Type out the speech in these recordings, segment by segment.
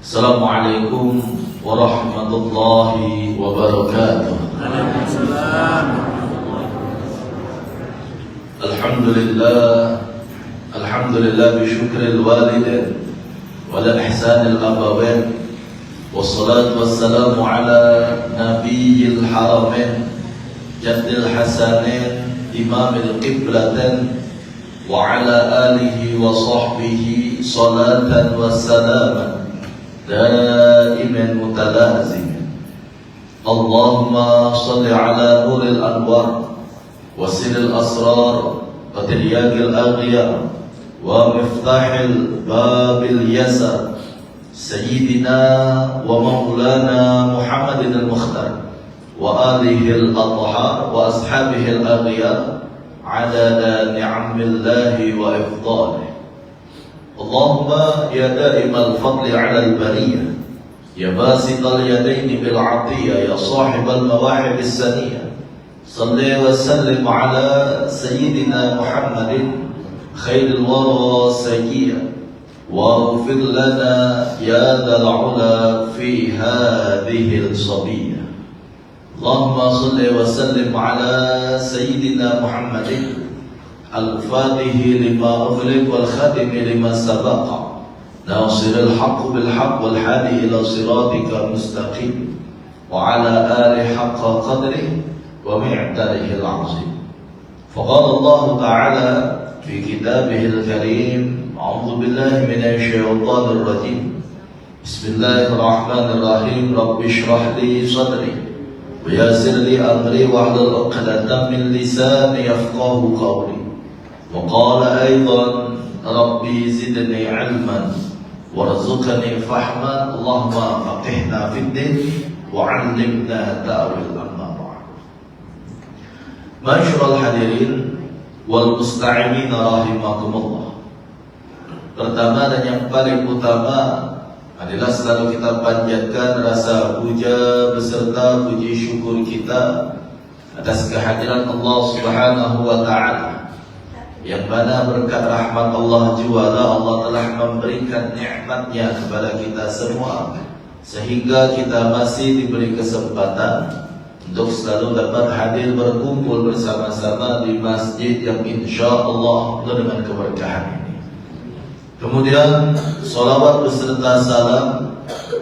Assalamualaikum warahmatullahi wabarakatuh. Alhamdulillah bisyukril walidain wal ihsanil abawain wassalatu wassalamu ala nabiyil haramain jaddil hasanain imamil qiblatain wa ala alihi wa sahbihi salatan wassalaman دائما متلازم اللهم صل على نور الأنوار وسر الأسرار وترياق الأغيار ومفتاح الباب اليسر سيدنا ومولانا محمد المختار وآله الأطهار وأصحابه الأغيار عدد نعم الله وإفضاله. اللهم يا دائم الفضل على البرية يا باسط اليدين بالعطية يا صاحب المواهب السنية صل وسلم على سيدنا محمد خير الورى سيئا واغفر لنا يا ذا العلا في هذه الصبية. اللهم صل وسلم على سيدنا محمد الفاتح لما أغلق والخاتم لما سبق ناصر الحق بالحق والهادي إلى صراطك المستقيم وعلى آله حق قدره ومعدله العظيم. فقال الله تعالى في كتابه الكريم أعوذ بالله من الشيطان الرجيم بسم الله الرحمن الرحيم رب اشرح لي صدري ويسر لي أمري واحلل عقدة من لساني يفقهوا قولي. وقال أيضا ربي زدني علما وارزقني فهما اللهم فقهنا في الدين وعلمنا تأويل أما بعد. Masyarul hadirin wal musta'imina rahimakumullah. Pertama dan yang paling utama adalah selalu kita panjatkan rasa puja beserta puji syukur kita atas kehadiran Allah Subhanahu wa taala, yang mana berkat rahmat Allah juala Allah telah memberikan nikmatnya kepada kita semua, sehingga kita masih diberi kesempatan untuk selalu dapat hadir berkumpul bersama-sama di masjid yang insya Allah penuh dengan keberkahan ini. Kemudian salawat beserta salam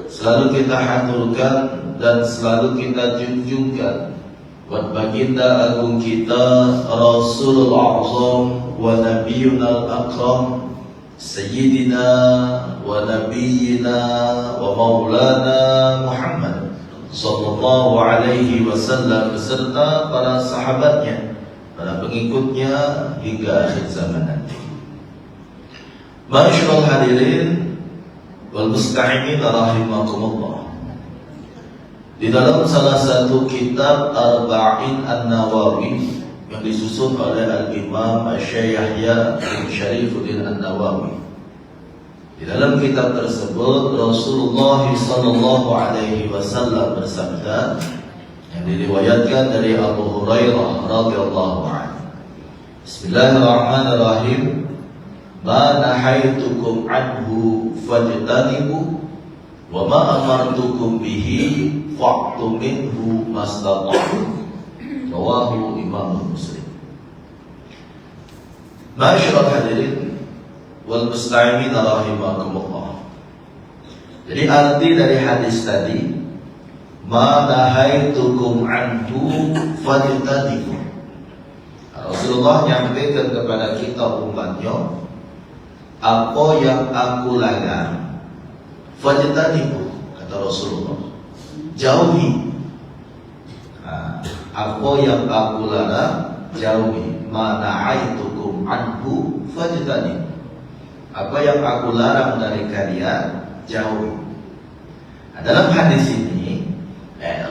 selalu kita haturkan dan selalu kita junjungkan buat baginda agung kita Rasulul A'zam wa Nabiyuna al-Akram Sayyidina wa Nabiyina wa Maulana Muhammad sallallahu alaihi wasallam beserta para sahabatnya, para pengikutnya hingga akhir zaman nanti. Masyarul hadirin wal musta'imin rahimakumullah. Di dalam salah satu kitab Arba'in An-Nawawi yang disusun oleh Al-Imam Syekh Yahya bin Syarifuddin An-Nawawi, di dalam kitab tersebut Rasulullah sallallahu alaihi wasallam bersabda, yang diriwayatkan dari Abu Hurairah radhiyallahu anhu. Bismillahirrahmanirrahim. Ma nahaitukum anhu fajtanibu wa ma amartukum bihi fa'tu minhu mastata'tum. Rawahu Imam Muslim. Masyarul hadirin wal musta'imin rahimakumullah. Jadi arti dari hadis tadi, ma nahaitukum anhu fajtanibu. Rasulullah nyampaikan kepada kita umatnya, apa yang aku larang fajtanibu, kata Rasulullah, jauhi. Apa yang aku larang jauhi. Ma na'aitukum anhu fajtanibu. Apa yang aku larang dari kalian jauhi. Dalam hadis ini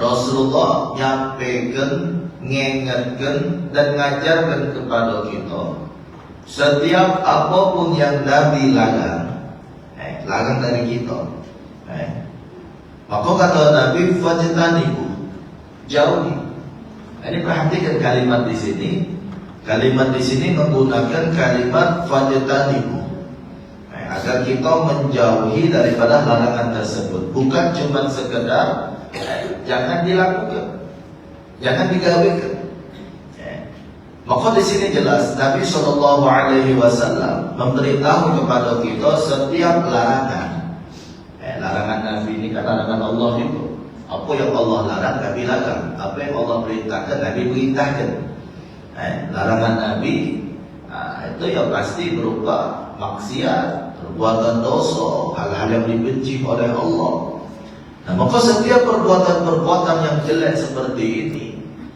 Rasulullah nyampaikan, ngingatkan dan ngajarkan kepada kita, setiap apapun yang Nabi larang, larang dari kita, maka kata Nabi fajtanibu, jauhi. Ini perhatikan kalimat di sini. Kalimat di sini menggunakan kalimat fajtanibu. agar kita menjauhi daripada larangan tersebut. Bukan cuma sekedar jangan dilakukan, jangan digawekan. Maka di sini jelas Nabi SAW memberitahu kepada kita setiap larangan. Larangan Nabi ini kan larangan Allah itu. Apa yang Allah larang Nabi larang, apa yang Allah perintahkan Nabi perintahkan. Larangan Nabi itu yang pasti berupa maksiat, perbuatan dosa, hal-hal yang dibenci oleh Allah. Nah, maka setiap perbuatan-perbuatan yang jelek seperti ini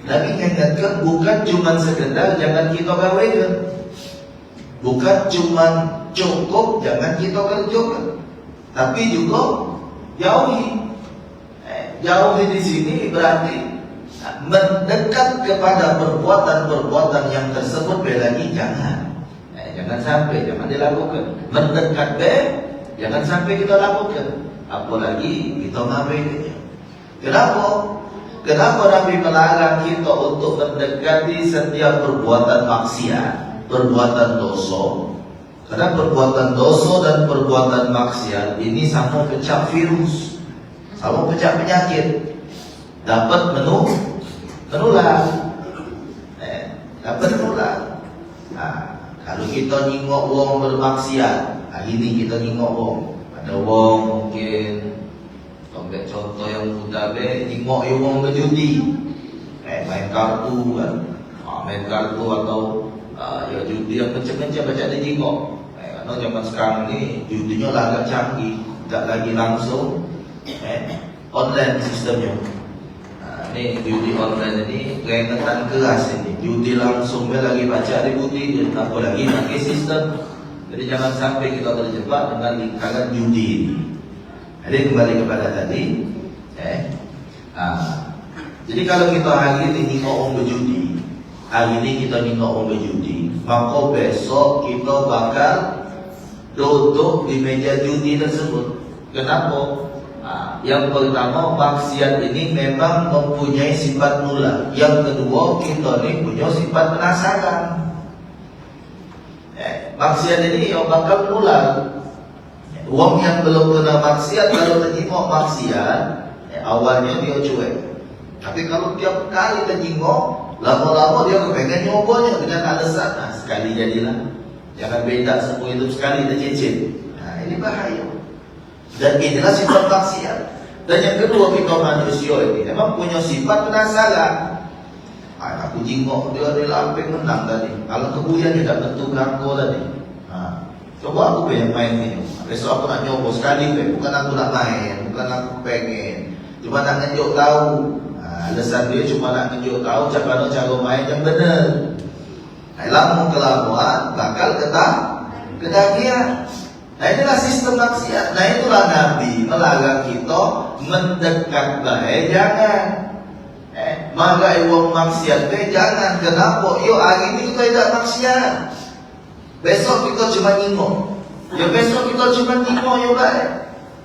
Nabi ingatkan bukan cuma sekedar jangan kita gawekan, bukan cuma cukup jangan kita kerjakan, tapi juga jauhi. Jauhi di sini berarti mendekat kepada perbuatan-perbuatan yang tersebut lagi jangan. Jangan sampai, jangan dilakukan. Mendekat jangan sampai kita lakukan. Apalagi kita ngabaikannya. Kenapa? Kenapa Nabi melarang kita untuk mendekati setiap perbuatan maksiat, perbuatan dosa? Karena perbuatan dosa dan perbuatan maksiat ini sama pecah virus, sama pecah penyakit, dapat menular, dapat menular. Kalau kita nyingok wong bermaksiat, hari ini kita nyingok wong, ada wong mungkin ambil contoh yang mudah nyingok wong berjudi, main kartu kan, main kartu atau ya judi yang macam-macam baca di nyingok. Karena zaman sekarang ini judinya lah agak canggih, tidak lagi langsung, online sistemnya. Ini judi online ini keringetan keras ini. Judi langsung lagi baca di budi, apalagi pakai sistem. Jadi jangan sampai kita terjebak dengan lingkaran judi ini. Jadi kembali kepada tadi, jadi kalau kita hari ini ningok orang berjudi, hari ini kita ningok orang berjudi, maka besok kita bakal duduk di meja judi tersebut. Kenapa? Yang pertama, maksiat ini memang mempunyai sifat nular. Yang kedua, kita ini punya sifat penasaran. Maksiat ini yang bakal nular. Wong yang belum kena maksiat, kalau terjengok maksiat, awalnya dia cuek. Tapi kalau tiap kali terjengok, lama-lama dia kepengen nyobanya dengan alasan, sekali jadilah. Jangan beda semua hidup sekali tercicit. Ini bahaya. Dan inilah sifat maksiat. Dan yang kedua, kita manusia ini memang punya sifat penasaran. Aku jingok dia di lamping menang tadi. Kalau kebuyan dia tak bentuk ganggu tadi. Coba aku pengen main ini. Besok aku nak nyoba sekali. Bukan aku nak main, bukan aku pengen. Cuma nak nunjuk tahu. Alasan dia cuma nak nunjuk tahu cara main yang benar. Lama kelamaan bakal ketagihan. Nah, inilah sistem maksiat. Nah, itulah Nabi melarang kita mendekat baik jangan. Maka wong maksiat jangan. Kenapa? Yo hari ini kita tidak maksiat. Besok kita cuma nyingok. Ya besok kita cuma nyingok yo baik.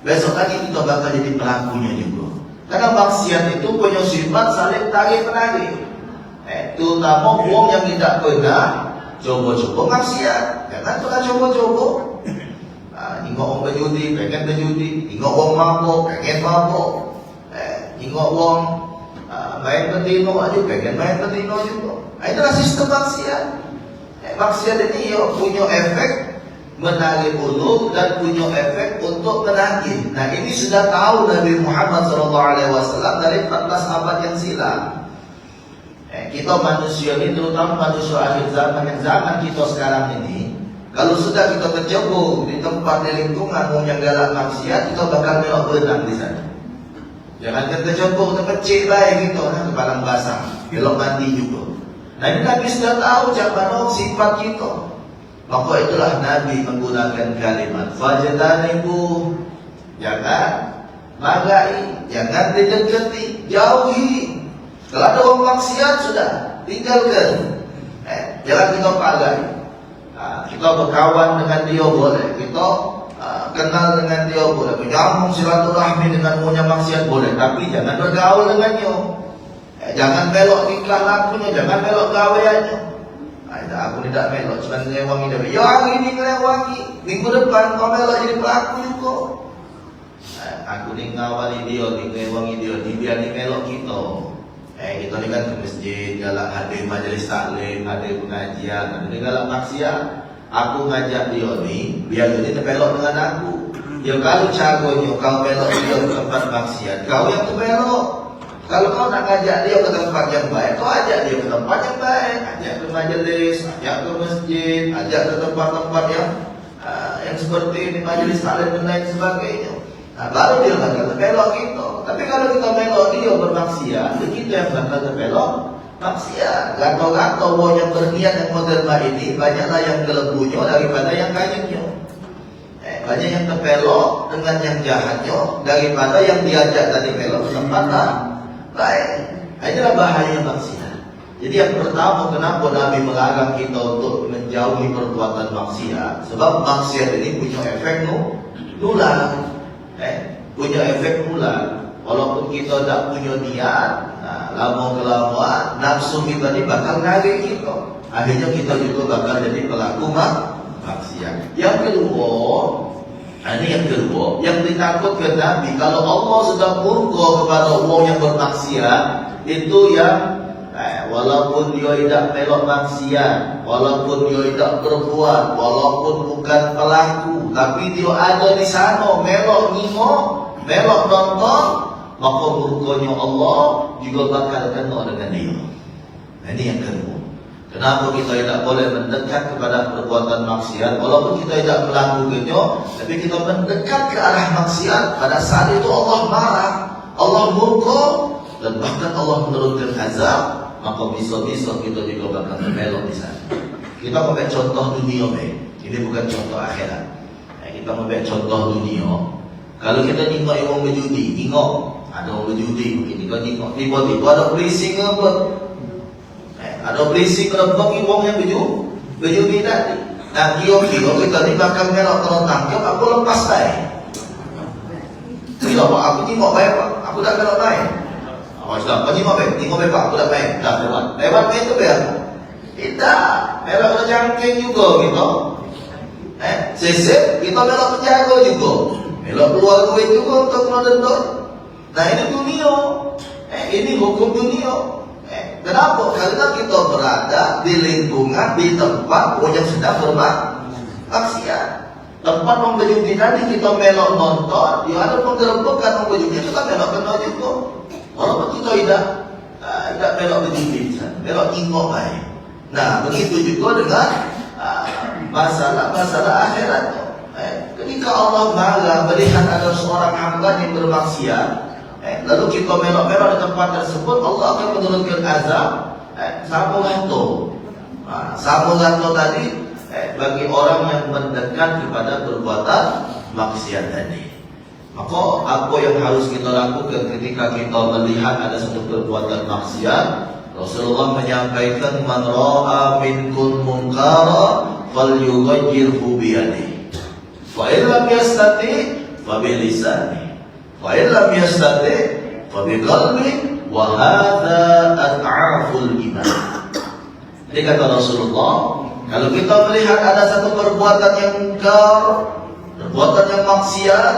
Besok lagi kita bakal jadi pelakunya juga. Karena maksiat itu punya sifat saling tarik menarik. Terutama wong yang tidak pernah coba-coba maksiat. Jangan pernah coba-coba. Ningok orang berjudi, pengen berjudi. Ningok orang mabuk, pengen mabuk. Ningok orang main betino aja, pengen main betino juga. Itulah sistem maksiat. Maksiat ini punya efek menarik ulur dan punya efek untuk menagih. Nah, ini sudah tahu Nabi Muhammad SAW dari 14 abad yang silam. Kita manusia ini, terutama manusia akhir zaman, yang zaman kita sekarang ini, kalau sudah kita terjebak di tempat di lingkungan yang galak maksiat, kita bakal melok berenang di sana. Jangan kita terjebak terpecik baik gitu, kepala basah, belok mandi juga. Nah, ini Nabi sudah tahu cara sifat kita. Maka itulah Nabi menggunakan kalimat fajtanibu, jangan magai, jangan didekati, jauhi. Kalau ada orang maksiat sudah tinggalkan. Jangan kita pagai. Kita berkawan dengan dia boleh, kita kenal dengan dia boleh, menyambung silaturahmi dengan punya maksiat boleh, tapi jangan bergaul dengannya. Jangan belok tingkah lakunya, jangan belok gaweannya. Aku tidak melok, cuma ngelewangi dia. Ya hari ini ngelewangi, minggu depan kau melok jadi pelaku juga. Aku ni ngawali dia, ngelewangi dia, biar ni melok kita. Kita ni kan ke masjid, galak hadir majlis taklim, hadir pengajian, ni galak maksiat. Aku ngajak dia ni, biar dia terpelok dengan aku. Ya kalau caranya kau belok dia ke tempat maksiat, kau yang terbelok. Kalau kau nak ajak dia ke tempat yang baik, kau ajak dia ke tempat yang baik, ajak ke majlis, ajak ke masjid, ajak ke tempat-tempat yang seperti ini, majlis taklim dan lain sebagainya. Baru dia bakal terbelok kita. Tapi kalau kita belok dia bermaksiat, kita yang bakal terbelok maksiat. Gato-gato orang yang berniat yang moderna ini banyaklah yang kelebunya daripada yang kayanya. Banyak yang terbelok dengan yang jahatnya daripada yang diajak tadi belok ke tempat baik. Inilah bahaya maksiat. Jadi yang pertama, kenapa Nabi melarang kita untuk menjauhi perbuatan maksiat? Sebab maksiat ini punya efek nular. Punya efek nular. Walaupun kita tak punya niat, lama-kelamaan nafsu kita ni bakal narik kita. Akhirnya kita juga bakal jadi pelaku maksiat. Yang kedua, yang ditakutkan Nabi, kalau Allah sudah murka kepada orang yang bermaksiat, itu yang walaupun dia tidak melok maksiat, walaupun dia tidak berbuat, walaupun bukan pelaku, tapi dia ada di sana melok ngimo, melok nonton, maka murkanya Allah juga bakal kena dengan dia. Ini yang kedua. Kenapa kita tidak boleh mendekat kepada perbuatan maksiat? Walaupun kita tidak melakukannya, tapi kita mendekat ke arah maksiat. Pada saat itu Allah marah, Allah murka, dan bahkan Allah menurunkan azab. Maka bisa-bisa kita juga bakal terbelok di sana. Kita ambil contoh dunia, ini bukan contoh akhirat. Kita ambil contoh dunia. Kalau kita tengok orang berjudi, tengok ada orang berjudi begini, kau tengok tiba-tiba ada polisi apa? Ada polisi kena bagi orang yang berjudi tadi. Nah, kira-kira kita ni bakal melok kalau tangkap, aku lepas baik. Tidak pak, aku tengok baik pak, aku tak melok baik. Sudah, kau tengok baik pak, aku tak baik. Dah lewat baik tu biar. Tidak, melok kena jangking juga gitu. Sesep, kita melok penjaga juga. Melok keluar duit juga untuk kena denda. Nah ini dunia, ini hukum dunia. Kenapa? Karena kita berada di lingkungan, di tempat orang yang sedang bermaksiat. Tempat orang berjudi tadi kita melok nonton, dia ada penggerbekan orang berjudi, kita melok kena juga. Walaupun kita tidak melok berjudi, melok tengok baik. Nah begitu juga dengan masalah akhiratnya. Ketika Allah marah melihat ada seorang hamba yang bermaksiat, lalu kita melok-melok di tempat tersebut, Allah akan menurunkan azab sapu gantung tadi bagi orang yang mendekat kepada perbuatan maksiat tadi. Maka apa yang harus kita lakukan ketika kita melihat ada satu perbuatan maksiat? Rasulullah menyampaikan, man ra'a minkum munkara falyughayyirhu biyadihi, fa in lam yastati fa bilisanihi, wa illam yastati fa biqalbi, wa hadza ad'aful iman. Jadi kata Rasulullah, kalau kita melihat ada satu perbuatan yang mungkar, perbuatan yang maksiat,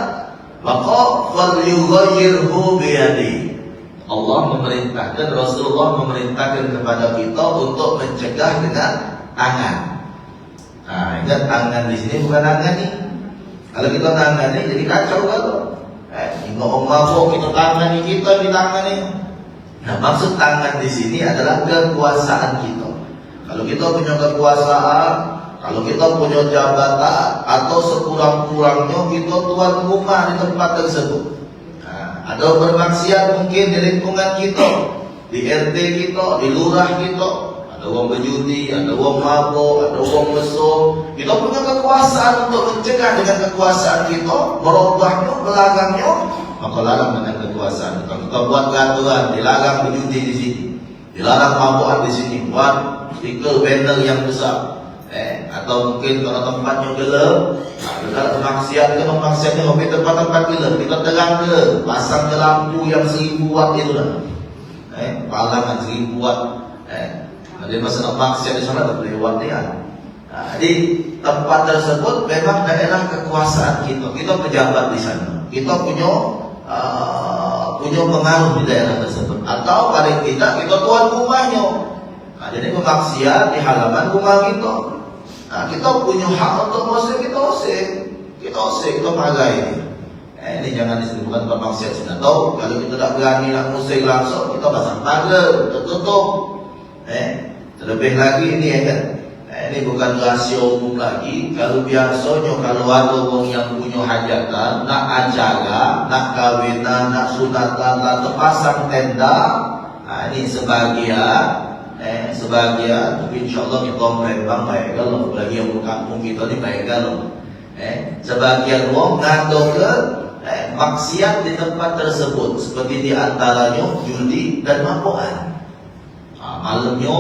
maka falyughayyirhu biyadihi. Allah memerintahkan, Rasulullah memerintahkan kepada kita untuk mencegah dengan tangan. Nah, ingat tangan di sini bukan tangan nih. Kalau kita tangan nih jadi kacau kalau. Ngomong mabuk kita tangani, kita di tangani. Nah, maksud tangan di sini adalah kekuasaan kita. Kalau kita punya kekuasaan, kalau kita punya jabatan, atau sekurang-kurangnya kita tuan rumah di tempat tersebut. Nah, ada bermaksiat mungkin di lingkungan kita, di RT kita, di lurah kita, ada orang berjudi, ada orang mabuk, ada orang mesum. Kita punya kekuasaan untuk mencegah dengan kekuasaan kita, merubahnya, melarangnya. Maka larang dengan kekuasaan. Kalau kita buat peraturan, dilarang berjudi di sini, dilarang mabukan di sini, buat stiker banner yang besar. Atau mungkin kalau tempatnya gelap, kalau maksiatnya hobi tempat-tempat gelap, kita terang ke, pasang ke lampu yang 1000 watt itu lah. Palangan 1000 watt. Ada masalah maksiat di sana tak boleh lewat dia. Di tempat tersebut memang daerah kekuasaan kita. Kita pejabat di sana. Kita punya pengaruh di daerah tersebut. Atau paling tidak kita tuan rumahnya. Jadi pemaksiat di halaman rumah kita. Kita punya hak untuk musik, kita usik, kita pagai. Ini jangan disebutkan pemaksiat sini. Atau kalau kita tak berani nak musik langsung, kita pasang pagar, tertutup. Terlebih lagi ini kan. Ini bukan rahasia umum lagi. Kalau biasanya kalau ada orang yang punya hajatan, nak acara, nak kawinan, nak sunatan, nak terpasang tenda, ini sebagian, tapi insyaAllah kita merembang baik kalau lagi yang kampung kita ni baik kalau. Sebagian orang ngadakan maksiat di tempat tersebut, seperti di antaranya judi dan mabukan. Malamnya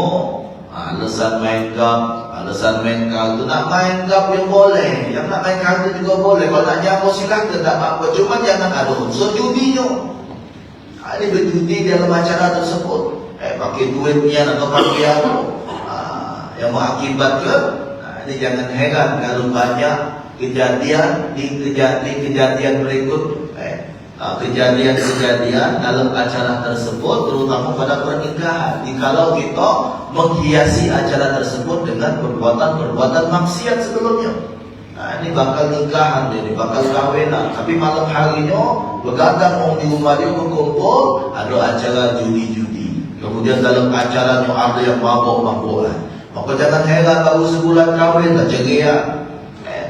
alasan main kartu, nak main kartu yang boleh, yang nak main kartu juga boleh. Kalau nak jago silakan, tak apa-apa. Cuma jangan ada unsur judinya. Ini berjudi dalam acara tersebut. Pakai duitnya atau pakai apa? Yang mengakibatkan. Ini jangan heran kalau banyak kejadian di kejadian berikut. Kejadian dalam acara tersebut, terutama pada pernikahan. Jikalau kita menghiasi acara tersebut dengan perbuatan maksiat sebelumnya, ini bakal nikahan, ini bakal kawinan. Tapi malam harinya begadang orang di rumah dia berkumpul, ada acara judi-judi. Kemudian dalam acaranya ada yang mabuk-mabukan. Maka jangan heran baru sebulan kawin dah ceria.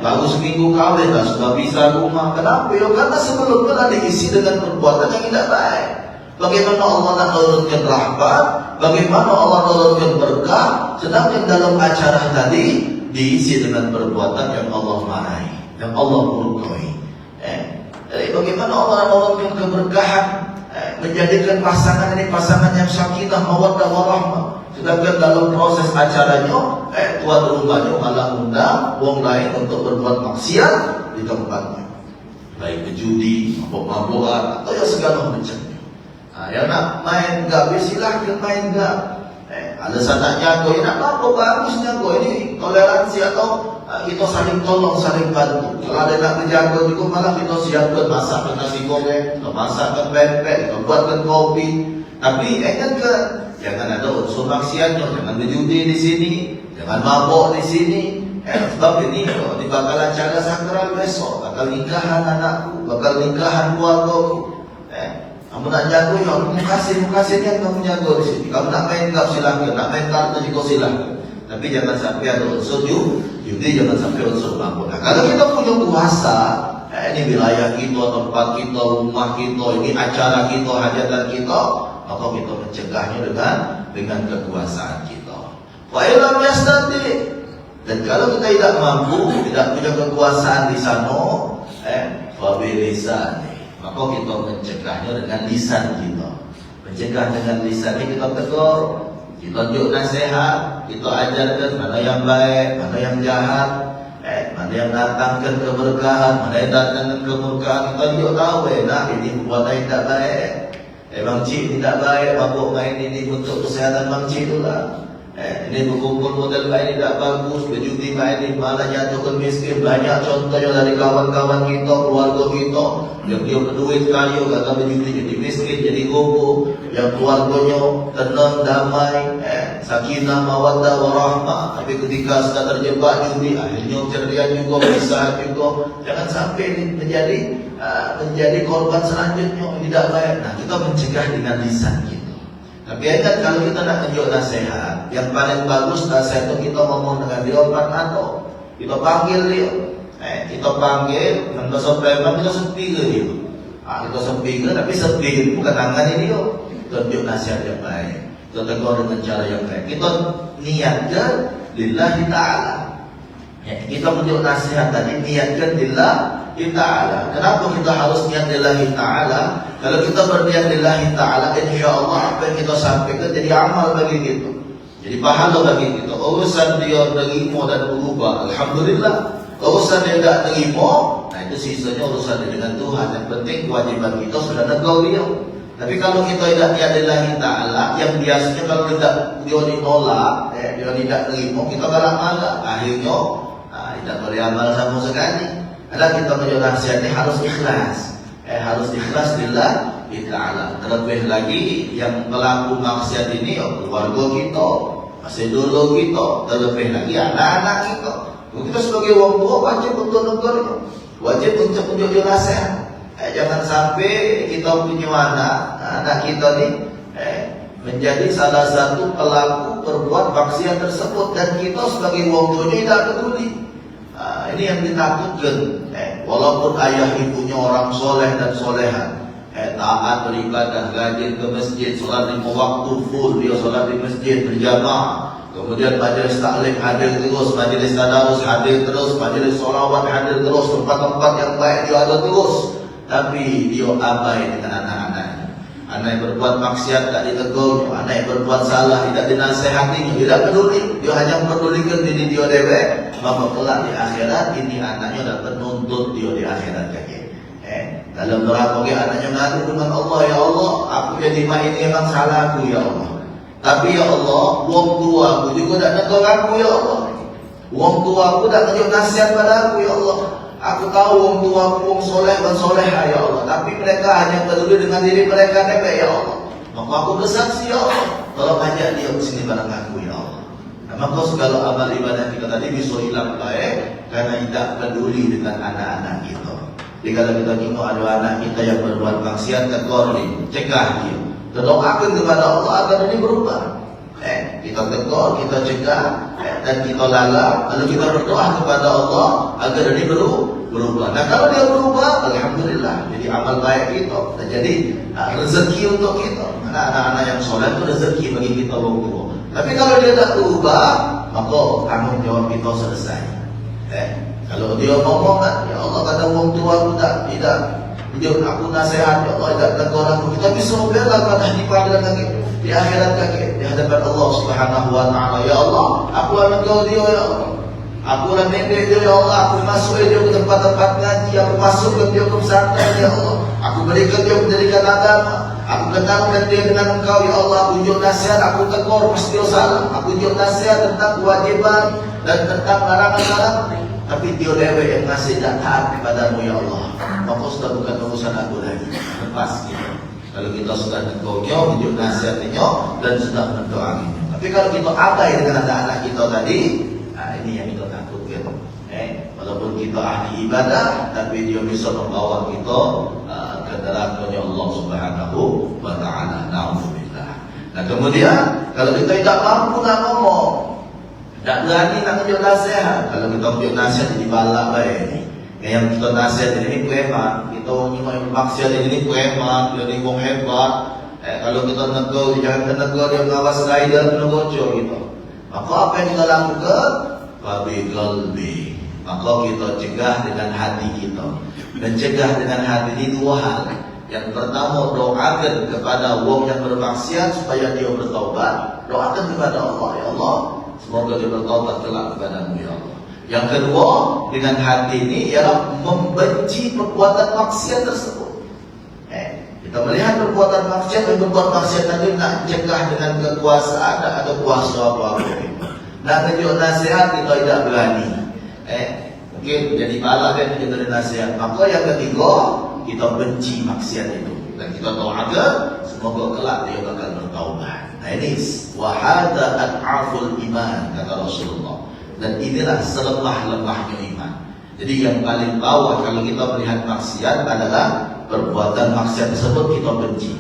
Baru seminggu kahwin lah sudah bisa rumah. Kenapa? Ya, karena sebelumnya dah diisi dengan perbuatan yang tidak baik. Bagaimana Allah nak turunkan rahmat, bagaimana Allah turunkan berkah, sedangkan dalam acara tadi diisi dengan perbuatan yang Allah marahi, yang Allah murkai. Jadi bagaimana Allah nak turunkan keberkahan, menjadikan pasangan ini pasangan yang sakinah, mawaddah warahmah. Sedangkan dalam proses acaranya, tuan rumahnya malah undang orang lain untuk berbuat maksiat di tempatnya, baik berjudi, mabuk-mabukan, atau ya segala macamnya. Yang nak main gak, silahkan main gak. Alasan nak jago, nak apa bagus jago. Ini toleransi atau kita saling tolong, saling bantu. Kalau ada nak berjago juga malah kita siapkan masakkan nasi goreng, masakkan pempek, buatkan kopi. Tapi jangan ada unsur maksiatnya, jangan berjudi di sini, jangan mabuk di sini. Sebab ini bakal acara sakral besok, bakal nikahan anakku, bakal nikahan keluargaku. Kamu nak jago, ya mukasihnya kamu jago di sini. Kamu nak main gap silahkan, nak main kartu juga silahkan. Tapi jangan sampai ada unsur judi, jangan sampai unsur mabuk. Nah, kalau kita punya kuasa, ini wilayah kita, tempat kita, rumah kita, ini acara kita, hajatan kita, maka kita mencegahnya dengan kekuasaan kita. Wa illam yastati, dan kalau kita tidak mampu, tidak punya kekuasaan di sana, fa bilisani, maka kita mencegahnya dengan lisan kita. Mencegah dengan lisan ini kita tegur, kita tunjuk nasihat, kita ajarkan mana yang baik, mana yang jahat, mana yang datangkan keberkahan, mana yang datangkan kemurkaan. Kita tunjuk tahu, ini perbuatan yang tidak baik. Bang Cik tidak baik, mabuk main ini untuk kesehatan Bang Cik tu lah. Ini berkumpul model main ini tidak bagus, berjudi main ini malah jatuhkan miskin. Banyak contohnya dari kawan-kawan kita, keluarga kita, yang dia berduit kaya, gagal berjudi jadi miskin, jadi gobo. Yang keluarganya tenang, damai, sakinah, mawaddah, warahmah. Tapi ketika sudah terjebak judi, akhirnya ceria juga, pisah juga. Jangan sampai ini menjadi korban selanjutnya tidak baik. Nah, kita mencegah dengan lisan kita. Tapi ingat, kalau kita nak tunjuk nasihat, yang paling bagus nasihat itu kita ngomong dengan dia atau kita panggil dia. Kita panggil, dan kita sepi ke dia. Kita sepi ke, tapi sepi bukan tangan ini dia. Tunjuk nasihat yang baik, kita tegur dengan cara yang baik. Kita niatkan lillahi ta'ala. Kita tunjuk nasihat tadi niatkan lillahi ta'ala. Kenapa kita harus niat lillahi ta'ala? Kalau kita berniat lillahi ta'ala, insyaAllah apa yang kita sampaikan jadi amal bagi kita, jadi pahala bagi kita. Urusan dia terima dan berubah, alhamdulillah. Urusan dia tidak terima, nah itu sisanya urusan dia dengan Tuhan. Yang penting kewajiban kita sudah tegur dia. Tapi kalau kita tidak lillahi ta'ala, yang biasanya kalau tidak dia ditolak, dia tidak terima, kita galak malak. Akhirnya tidak boleh amal sama sekali. Adalah kita menjelaskan ini harus ikhlas. Harus ikhlas lillahi ta'ala. Terlebih lagi yang pelaku maksiat ini keluarga kita, masih dulu kita, terlebih lagi anak-anak kita. Kita sebagai orang tua wajib untuk negur, wajib untuk menjadi nasihat. Jangan sampai kita punya anak kita ni menjadi salah satu pelaku berbuat maksiat tersebut dan kita sebagai orang tuanya tidak peduli. Ini yang ditakutkan. Walaupun ayah ibunya orang soleh dan solehan, taat beribadah, rajin ke masjid, solat 5 waktu full, dia solat di masjid berjamaah. Kemudian majelis taklim hadir terus, majelis tadarus hadir terus, majelis sholawat hadir terus, tempat-tempat yang baik dia ada terus. Tapi dia abai dengan anak-anaknya. Anak yang berbuat maksiat tak ditegur, anak yang berbuat salah tidak dinasehati, tidak peduli. Dia hanya mempedulikan diri dia dewek. Maka kelak di akhirat ini anaknya dapat menuntut dia di akhirat kaki. Dalam neraka anaknya ngadu dengan Allah, ya Allah, aku jadi mak ini memang salah aku ya Allah. Tapi ya Allah, wong tua aku juga tak negur aku ya Allah. Wong tua aku tak tunjuk nasihat pada aku ya Allah. Aku tahu wong tua aku wong soleh dan soleha ya Allah. Tapi mereka hanya peduli dengan diri mereka dewek ya Allah. Maka aku bersaksi ya Allah, tolong ajak dia ke sini bareng aku ya Allah. Maka segala amal ibadah kita tadi bisa hilang baik karena tidak peduli dengan anak-anak kita. Jadi kalau kita tengok ada anak kita yang berbuat maksiat, tegur dia, cegah dia, doakan kepada Allah agar ini berubah. Kita tegur, kita cegah, dan kita lala, lalu kita berdoa kepada Allah agar ini berubah. Nah kalau dia berubah, alhamdulillah, jadi amal baik kita, dan jadi rezeki untuk kita. Karena anak-anak yang soleh itu rezeki bagi kita orang tua. Tapi kalau dia tak berubah, maka tanggung jawab kita selesai. Kalau dia ngomong kan, ya Allah kata orang tua aku tidak aku nasihat, ya Allah tidak tegur aku. Kita bisa bela pada di pengadilan kaki, di akhirat kaki, di hadapan Allah Subhanahu Wa Taala. Ya Allah, aku anak kau dia ya Allah. Aku anak nenek dia ya Allah. Aku masuk dia ke tempat-tempat ngaji, aku masukkan dia ke pesantren ya Allah. Aku berikan dia pendidikan agama. Aku kenalkan dia dengan engkau ya Allah. Aku tunjuk nasihat, aku tegur pasti dia salah. Aku tunjuk nasihat tentang kewajiban dan tentang larangan-larangan. Tapi dia dewek yang masih tidak taat kepadamu ya Allah. Maka sudah bukan urusan aku lagi. Lepas kita. Kalau kita sudah negurnya, tunjuk nasihatnya dan sudah mendoakannya. Tapi kalau kita abai dengan anak-anak kita tadi, ini yang kita takutkan. Walaupun kita ahli ibadah, tapi dia bisa membawa kita ke neraka-Nya Allah Subhanahu Wa Taala. Na'udzubillah. Nah kemudian kalau kita tidak mampu nak ngomong, tak berani nak tunjuk nasihat. Kalau kita tunjuk nasihat jadi balak baik ni. Yang kita nasihat ini preman, kita nyuruh maksiat ini preman, jadi wong hebat. Kalau kita negur, jangan negur dia ngawas rider menegocok gitu. Maka apa yang kita lakukan? Babi qalbi. Maka kita cegah dengan hati kita. Dan cegah dengan hati ini dua hal. Yang pertama, doakan kepada wong yang bermaksiat supaya dia bertaubat. Doakan kepada Allah, ya Allah, semoga dia bertaubat kelak kepadamu ya Allah. Yang kedua, dengan hati ini ialah membenci perbuatan maksiat tersebut. Kita melihat perbuatan maksiat dan berbuat maksiat tadi nak cegah dengan kekuasaan atau kuasa apa-apa. Nak tunjuk nasihat kita tidak berani. Mungkin jadi bala kan kita ada nasihat. Maka yang ketiga, kita benci maksiat itu dan kita doakan semoga kelak dia bakal bertaubat. Nah ini wahada al-aful iman kata Rasulullah. Dan inilah selemah-lemahnya iman. Jadi yang paling bawah kalau kita melihat maksiat adalah perbuatan maksiat tersebut kita benci.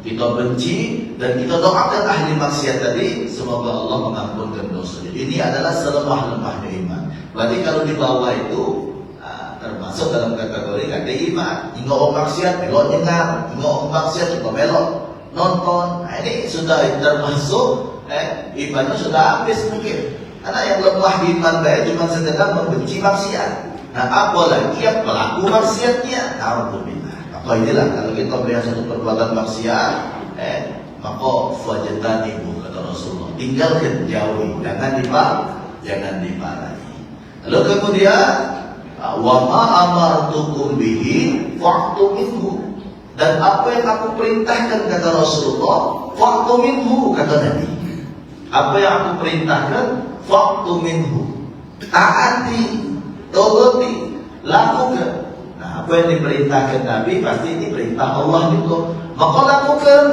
Kita benci dan kita doakan ahli maksiat tadi semoga Allah mengampunkan dosa. Ini adalah selemah-lemahnya iman. Berarti kalau di bawah itu termasuk dalam kategori ada iman. Hingga orang maksiat melok dengar, hingga orang maksiat juga melok nonton. Nah, ini sudah termasuk imannya sudah habis mungkin. Karena yang lemah di iman baik cuma sekedar membenci maksiat. Nah, apalagi yang pelaku maksiatnya. Alhamdulillah. Maka inilah kalau kita melihat satu perbuatan maksiat, maka fajtanibu kata Rasulullah. Tinggalkan jauhi, jangan diparahi. Lalu kemudian wa ma amartukum bihi fa'tu minhu. Dan apa yang aku perintahkan, kata Rasulullah, fa'tu minhu, kata Nabi. Apa yang aku perintahkan, fa'tu minhu, taati, toloti, lakukan. Nah, apa yang diperintahkan Nabi pasti ini perintah Allah juga. Maka lakukan.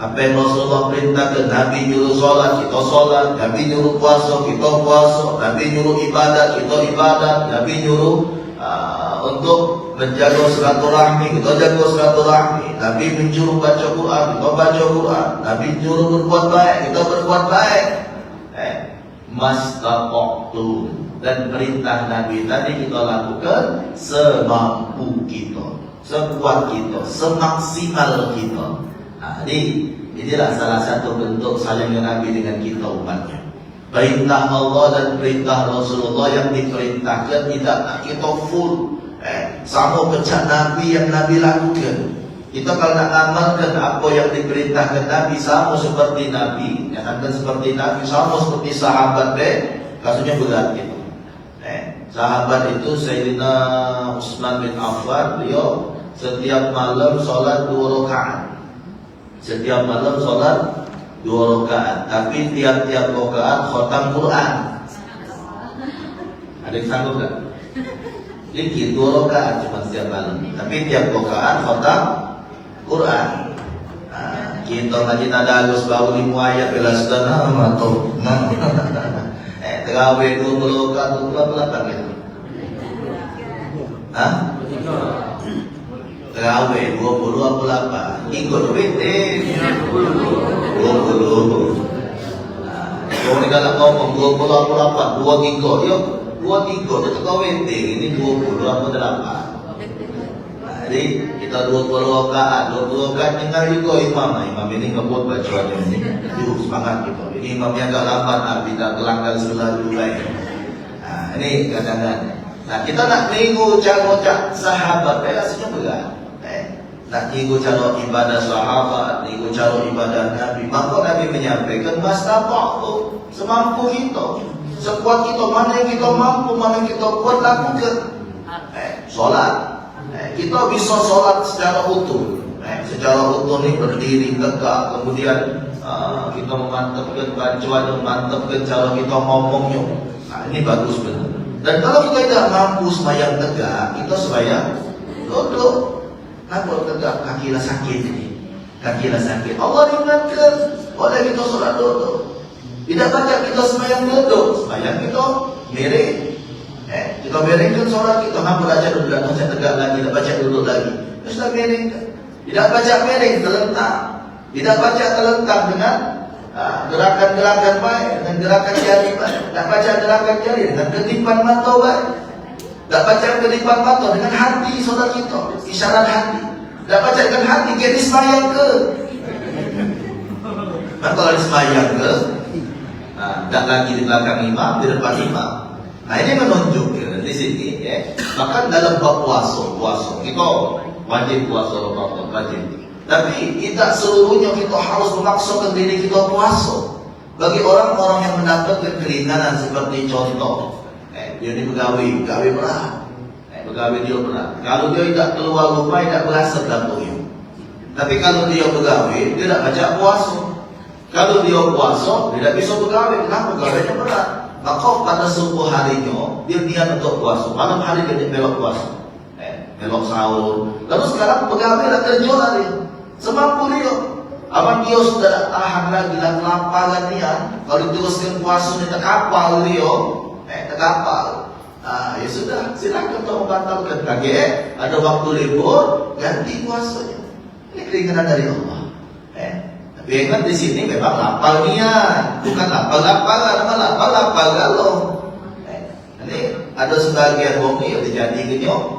Apa yang Rasulullah perintahkan, Nabi nyuruh sholat, kita sholat. Nabi nyuruh puasa, kita puasa. Nabi nyuruh ibadat, kita ibadat. Nabi nyuruh untuk menjaga silaturahmi, kita jaga silaturahmi. Nabi menyuruh baca Quran, kita baca Quran. Nabi menyuruh berbuat baik, kita berbuat baik. Mastaqtu, dan perintah Nabi tadi kita lakukan semampu kita, sekuat kita, semaksimal kita. Nah, inilah salah satu bentuk sayangnya Nabi dengan kita umatnya. Perintah Allah dan perintah Rasulullah yang diperintahkan tidak kita full sama kerja Nabi yang Nabi lakukan. Kita kalau nak amalkan apa yang diperintahkan Nabi sama seperti Nabi, nyatakan seperti Nabi, sama seperti sahabat kasusnya berat gitu. Sahabat itu Sayyidina Utsman bin Affan, beliau setiap malam sholat 2 rakaat. Setiap malam sholat 2 rakaat, tapi tiap-tiap rakaat khatam Quran. Ada yang sanggup tak? Dikit 2 rakaat cuma setiap malam, tapi tiap rakaat khatam Quran. Nah, kita ngaji nada Agus bau 5 ayat bela sedana atau terawih 20 rakaat 28 gitu. Hah? Terawih 28 ikut WT 20. Kalau ni kalau ngomong 28 23 yuk 23 itu kau WT ini 20 apa 8. Jadi kita 20 rakaat dengar juga imam ini ngebut bacaannya ini. Yuk semangat gitu. Ini imamnya agak lambat, tidak kelangkal selalu baik. Nah, ini kadang-kadang. Nah, kita nak minggu cara sahabat, rasanya berat. Nak minggu cara ibadah sahabat, minggu cara ibadah Nabi. Maka Nabi menyampaikan, mastaqtu, semampu kita, sekuat kita, mana yang kita mampu, mana yang kita kuat lakukan. Solat, kita bisa solat secara utuh. Secara utuh ni berdiri tegak, kemudian kita memantapkan bacaan, memantapkan cara kita ngomongnya. Nah, ini bagus benar. Dan kalau kita tidak mampu sembahyang tegak, kita sembahyang duduk. Kenapa tegak? Kakilah sakit ini. Kakilah sakit. Allah ingatkan, boleh kita solat duduk. Tidak baca kita sembahyang duduk, sembahyang kita miring. Kita miringkan solat kita, kenapa baca duduk, baca tegak lagi, tidak baca duduk lagi. Kita miringkan. Tidak baca miring, terlentang. Tidak baca terlentang dengan gerakan-gerakan baik, dengan gerakan jari baik. Tak baca gerakan jari dengan kedipan mata baik. Tak baca kedipan mata dengan hati saudara kita, isyarat hati. Tak baca dengan hati, kita sembahyang ke? Nah, kalau sembahyang ke, tak lagi di belakang imam, di depan imam. Nah, ini menunjukkan di sini, bahkan dalam bab puasa kita wajib puasa Ramadan, wajib. Tapi tidak seluruhnya kita harus memaksakan diri kita puasa. Bagi orang-orang yang mendapatkan keringanan seperti contoh, dia ni pegawai berat, pegawai dia berat. Kalau dia tidak keluar rumah, tidak berasa dampaknya. Tapi kalau dia pegawai, dia tidak baca puasa. Kalau dia puasa, dia tidak bisa pegawai. Kenapa? Pegawainya berat. Maka pada subuh harinya dia niat untuk puasa, malam hari dia belok puasa, belok sahur. Lalu sekarang pegawai dah kerja lagi. Semampu dia. Abang dia sudah tak tahan lagi lah kelaparan dia. Kalau diteruskan puasa ni tak kapal dia. Tak kapal. Ya sudah, silakan untuk membatalkan lagi. Ada waktu libur, ganti puasanya. Ini keringanan dari Allah. Tapi ingat di sini memang lapar niat, bukan lapar-laparan, nama lapar-lapar galau. Ini ada sebagian orang yang dijadikannya.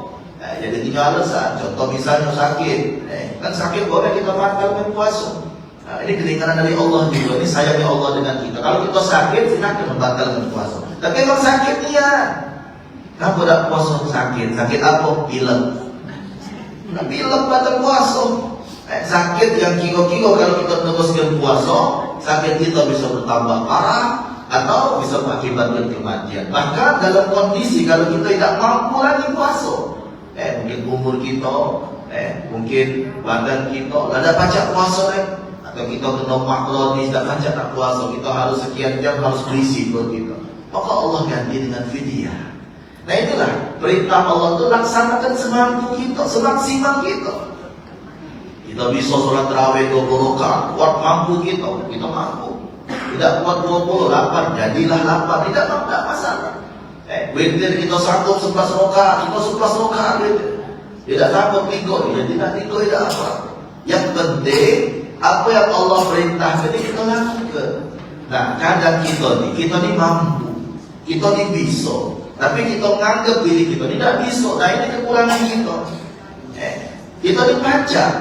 Jadi punya alasan. Contoh misalnya sakit, kan sakit boleh kita batalkan puasa. Ini keringanan dari Allah juga. Ini sayangnya Allah dengan kita. Kalau kita sakit, silakan membatalkan puasa. Tapi kalau sakit niat, kenapa tak puasa sakit? Sakit apa? Pilek. Nah, pilek batal puasa. Sakit yang kira-kira kalau kita teruskan puasa, sakit kita bisa bertambah parah atau bisa mengakibatkan kematian. Bahkan dalam kondisi kalau kita tidak mampu lagi puasa, mungkin umur kita Mungkin badan kita ada pajak puasa atau kita kena makloni tak pajak tak puasa, kita harus sekian jam harus berisi perut kita, maka Allah ganti dengan fidyah. Nah itulah perintah Allah itu laksanakan semampu kita, semaksimal kita. Kita bisa sholat tarawih 20 rakaat, kuat mampu kita mampu. Tidak kuat 28, jadilah 8, tidak masalah. Witir kita sanggup 11 rakaat, kita 11 rakaat witir. Tidak takut tiga, ya tidak tiga, tidak apa. Yang penting apa yang Allah perintahkan ini kita lakukan. Nah kadang kita ni mampu, kita ni bisa, tapi kita menganggap diri kita tidak bisa. Nah ini kekurangan kita. Kita ni pacak,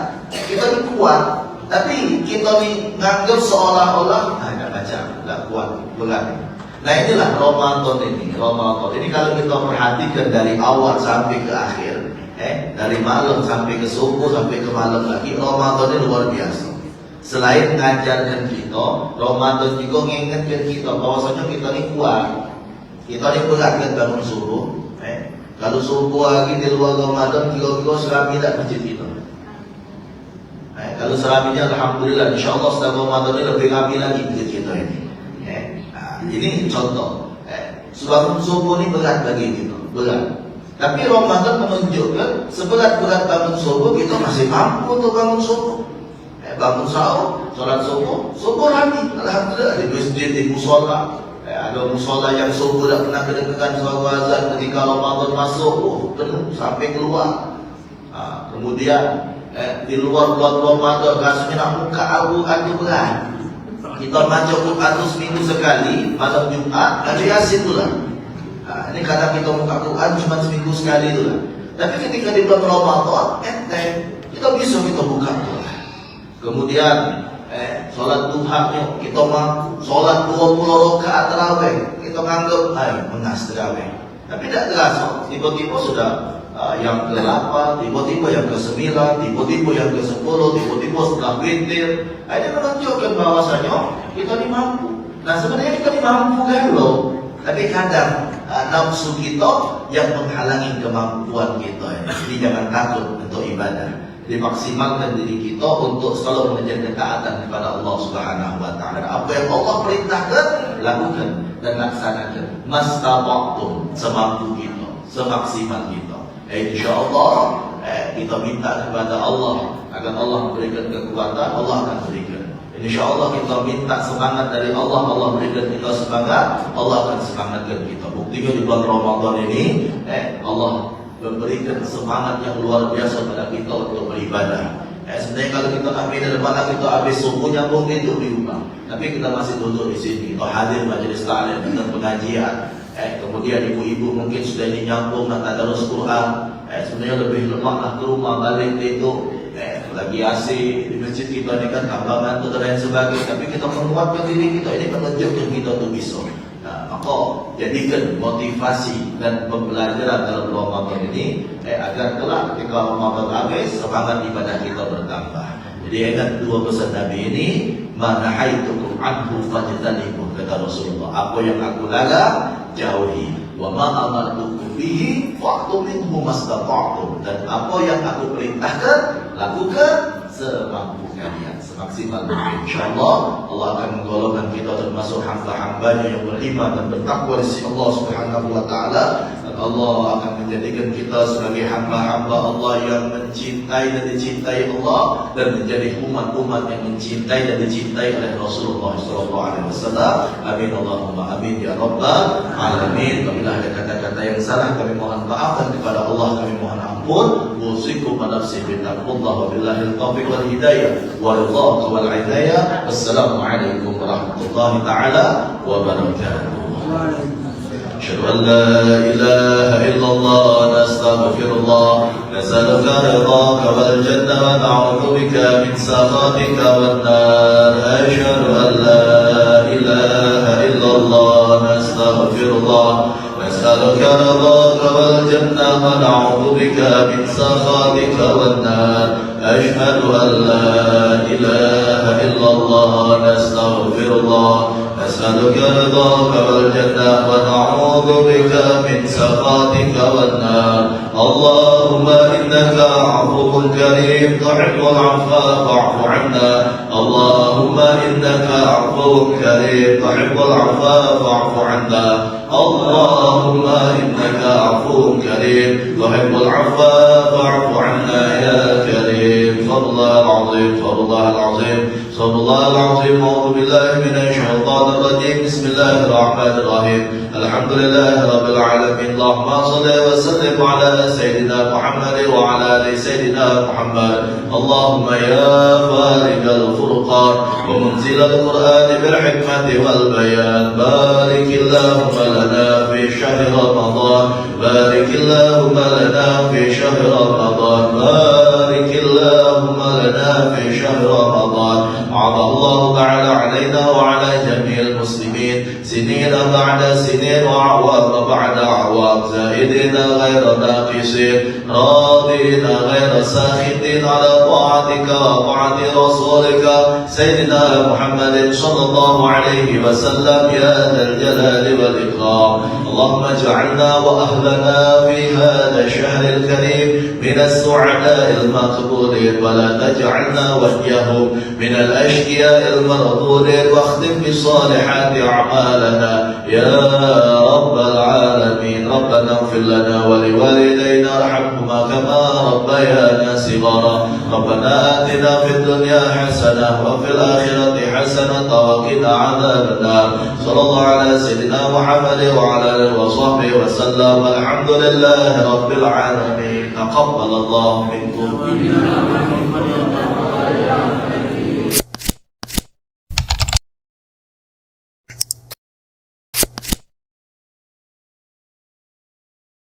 kita ni kuat, tapi kita ni menganggap seolah-olah tidak baca, tidak kuat, berat. Nah inilah Ramadan ini. Ramadan ini kalau kita perhatikan dari awal sampai ke akhir, dari malam sampai ke subuh sampai ke malam lagi, Ramadan ini luar biasa. Selain mengajarkan kita, Ramadan juga mengingatkan kita bahwasanya kita ini kuat, kita ini berat kan bangun subuh. Kalau subuh lagi di luar Ramadan, kira-kira serami tak masjid kita. Kalau seraminya alhamdulillah, insyaallah setelah Ramadan ini lebih ramai lagi masjid kita ini. Ini contoh. Sebab subuh ini berat bagi kita, berat. Tapi Ramadan menunjukkan seberat-berat bangun subuh kita masih mampu untuk bangun subuh. Bangun sahur, sholat subuh ramai. Alhamdulillah di masjid, di musola. Ada musola yang subuh tak pernah kedengaran suara azan ketika Ramadan masuk, penuh sampai keluar. Kemudian di luar Ramadan rasanya nak buka Al-Quran itu berat. Kita baca Quran itu seminggu sekali, malam Jumat, hari Yasin tu lah. Ini kadang kita buka Quran cuma seminggu sekali tu lah. Tapi ketika di bulan Ramadan, kita bisa kita buka tu lah. Kemudian solat duha kita mampu, solat 20 rakaat tarawih kita anggap mengas tarawih. Tapi tidak terasa, tiba-tiba sudah yang ke-8, tiba-tiba yang ke-9, tiba-tiba yang ke-10, tiba-tiba setelah witir. Ini menunjukkan bahwasanya kita ni mampu. Nah sebenarnya kita ni mampu kan loh. Tapi kadang nafsu kita yang menghalangi kemampuan kita. Jadi jangan takut untuk ibadah. Dimaksimalkan diri kita untuk selalu mengejar ketaatan kepada Allah Subhanahu wa taala. Apa yang Allah perintahkan, lakukan dan laksanakan. Mastata'tum, semampu kita, semaksimal kita. Insyaallah kita minta kepada Allah agar Allah memberikan kekuatan, Allah akan berikan. Insyaallah kita minta semangat dari Allah, Allah berikan kita semangat, Allah akan semangatkan kita. Buktinya di bulan Ramadan ini Allah memberikan semangat yang luar biasa pada kita untuk beribadah. Sebenarnya kalau kita ambil dari mana kita habis subuh nyambung itu di rumah, tapi kita masih duduk di sini, kita hadir majelis taklim dan pengajian. Kemudian ibu-ibu mungkin sudah ini nyambung nak tadarus Quran. Sebenarnya lebih lemak nak ke rumah balik itu. Lagi asik di masjid kita ni kan tambah ngantuk dan lain sebagainya. Tapi kita menguatkan diri kita, ini menunjukkan kita tu bisa. Maka jadikan motivasi dan pembelajaran dalam Ramadan ini agar kelak ketika Ramadan habis semangat ibadah kita bertambah. Jadi ingat dua pesan Nabi ini, manahaitukum anhu fajtanibuh, kata Rasulullah. Apa yang aku larang jauhi, wa ma amartukum bihi fa'tu minhu mastata'tum, dan apa yang aku perintahkan lakukan semampu kalian, semaksimal mungkin. InsyaAllah Allah akan menggolongkan kita termasuk hamba-hambanya yang beriman dan bertakwa di sisi Allah Subhanahu wa taala. Dan Allah akan menjadikan kita sebagai hamba-hamba Allah yang mencintai dan dicintai Allah, dan menjadi umat-umat yang mencintai dan dicintai oleh Rasulullah SAW. Amin Allahumma amin ya rabbal alamin. Apabila ada kata-kata yang salah kami mohon maaf, dan kepada Allah kami mohon ampun. Usikum wa nafsi bittaqwallah wa billahil taufiq wal hidayah wa ridha wal hidayah. Wassalamualaikum warahmatullahi taala wabarakatuh. أشهد أن لا إله إلا الله نستغفر الله نسألك رضاك والجنة ونعوذ بك من سخطك والنار. أشهد أن لا إله إلا الله نستغفر الله نسألك رضاك والجنة ونعوذ بك من سخطك والنار. أشهد أن لا إله إلا الله نستغفر الله نسألك رضاك والجنة ونعوذ بك من سخطك والنار. اللهم إنك عفو كريم تحب العفو فاعف عنا اللهم إنك عفو كريم تحب العفو فاعف عنا اللهم إنك عفو كريم تحب العفو فاعف عنا يا كريم صلى الله العظيم صلى الله العظيم صلى الله العظيم أعوذ بالله من الشيطان الرجيم بسم الله الرحمن الرحيم الحمد لله رب العالمين اللهم صل وسلم على سيدنا محمد وعلى آل سيدنا محمد اللهم يا فارق الفرقان ومنزل القرآن بالحكمة والبيان بارك اللهم لنا في شهر رمضان بارك اللهم لنا في شهر رمضان بارك اللهم لنا في شهر رمضان عظى الله تعالى علينا وعلى جميع المسلمين سنين بعد سنين وأعوام بعد أعوام زائدين غير ناقصين راضين غير ساخطين على طاعتك وطاعة رسولك سيدنا محمد صلى الله عليه وسلم يا ذا الجلال والإكرام اللهم اجعلنا وأهلنا في هذا الشهر الكريم من السعداء المقبولين ولا تجعلنا وإياهم من الأشقياء المردودين واختم بصالحات أعمالنا يا رب العالمين ربنا اغفر لنا ولوالدينا ارحمهما كما ربيانا صغارا ربنا آتنا في الدنيا حسنة وفي الآخرة حسنة وقنا عذاب النار صلى الله على سيدنا محمد وعلى آله وصحبه وسلم الحمد لله رب العالمين تقبل الله منكم